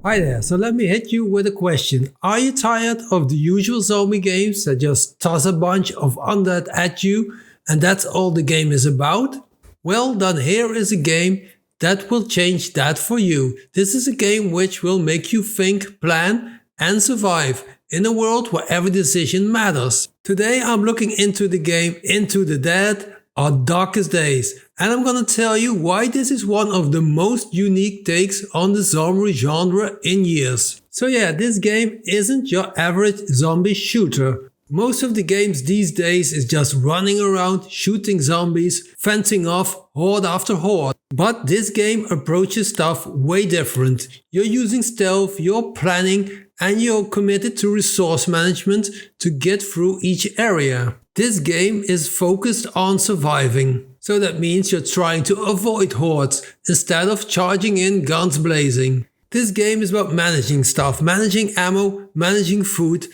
Hi there, so let me hit you with a question. Are you tired of the usual zombie games that just toss a bunch of undead at you and that's all the game is about? Well, then here is a game that will change that for you. This is a game which will make you think, plan and survive in a world where every decision matters. Today I'm looking into the game Into the Dead, Our Darkest Days, and I'm gonna tell you why this is one of the most unique takes on the zombie genre in years. So yeah, this game isn't your average zombie shooter. Most of the games these days is just running around, shooting zombies, fencing off horde after horde. But this game approaches stuff way different. You're using stealth, you're planning, and you're committed to resource management to get through each area. This game is focused on surviving. So that means you're trying to avoid hordes instead of charging in guns blazing. This game is about managing stuff, managing ammo, managing food,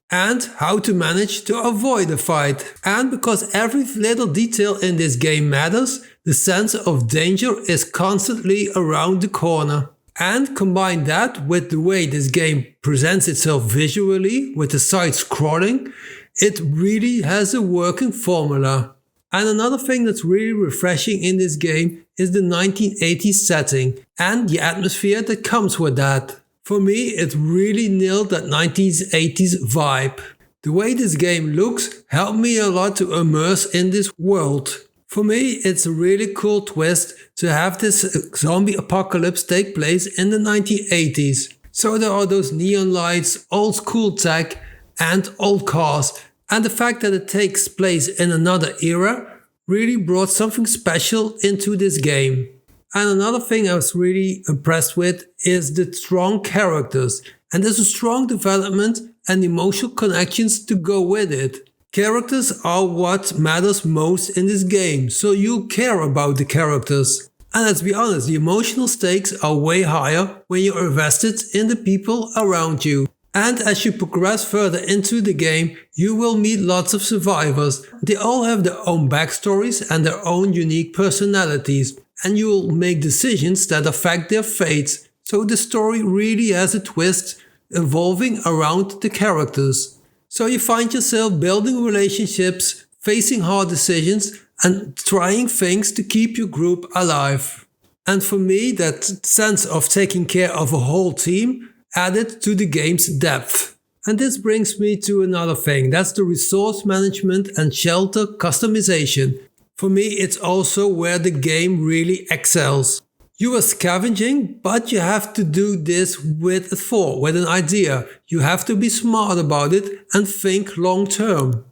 and how to manage to avoid a fight. And because every little detail in this game matters, the sense of danger is constantly around the corner. And combine that with the way this game presents itself visually, with the side scrolling, it really has a working formula. And another thing that's really refreshing in this game is the 1980s setting and the atmosphere that comes with that. For me, it really nailed that 1980s vibe. The way this game looks helped me a lot to immerse in this world. For me, it's a really cool twist to have this zombie apocalypse take place in the 1980s. So there are those neon lights, old school tech, and old cars. And the fact that it takes place in another era really brought something special into this game. And another thing I was really impressed with is the strong characters. And there's a strong development and emotional connections to go with it. Characters are what matters most in this game, so you care about the characters. And let's be honest, the emotional stakes are way higher when you're invested in the people around you. And as you progress further into the game, you will meet lots of survivors. They all have their own backstories and their own unique personalities, and you will make decisions that affect their fates. So the story really has a twist evolving around the characters. So you find yourself building relationships, facing hard decisions, and trying things to keep your group alive. And for me, that sense of taking care of a whole team added to the game's depth. And this brings me to another thing, that's the resource management and shelter customization. For me, it's also where the game really excels. You are scavenging, but you have to do this with a thought, with an idea. You have to be smart about it and think long term.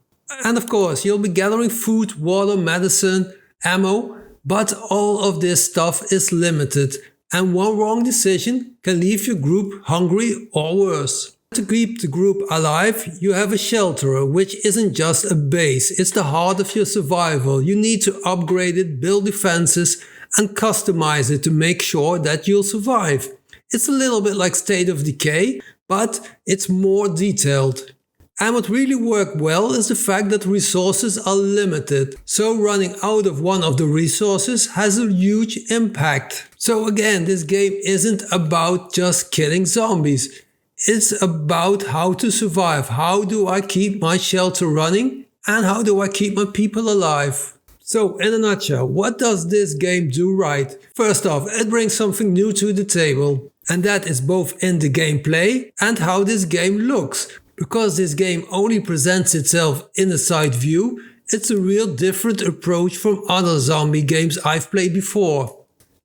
And of course, you'll be gathering food, water, medicine, ammo, but all of this stuff is limited. And one wrong decision can leave your group hungry or worse. To keep the group alive, you have a shelter, which isn't just a base, it's the heart of your survival. You need to upgrade it, build defenses, and customize it to make sure that you'll survive. It's a little bit like State of Decay, but it's more detailed. And what really worked well is the fact that resources are limited. So running out of one of the resources has a huge impact. So again, this game isn't about just killing zombies. It's about how to survive. How do I keep my shelter running? And how do I keep my people alive? So in a nutshell, what does this game do right? First off, it brings something new to the table. And that is both in the gameplay and how this game looks. Because this game only presents itself in a side view, it's a real different approach from other zombie games I've played before.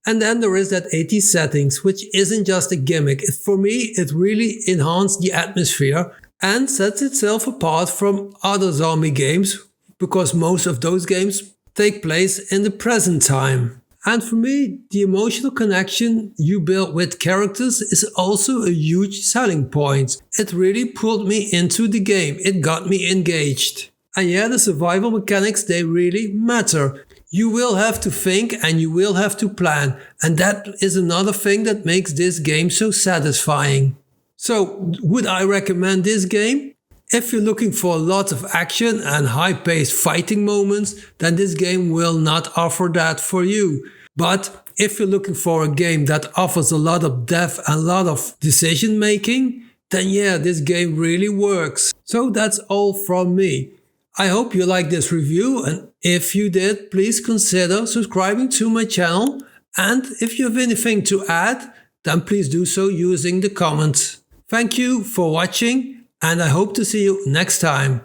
And then there is that 80s settings, which isn't just a gimmick. For me, it really enhanced the atmosphere and sets itself apart from other zombie games, because most of those games take place in the present time. And for me, the emotional connection you build with characters is also a huge selling point. It really pulled me into the game. It got me engaged. And yeah, the survival mechanics, they really matter. You will have to think and you will have to plan. And that is another thing that makes this game so satisfying. So, would I recommend this game? If you're looking for a lot of action and high-paced fighting moments, then this game will not offer that for you. But If you're looking for a game that offers a lot of depth and a lot of decision making, then yeah, this game really works. So that's all from me. I hope you liked this review, and if you did, please consider subscribing to my channel. And if you have anything to add, then please do so using the comments. Thank you for watching, and I hope to see you next time.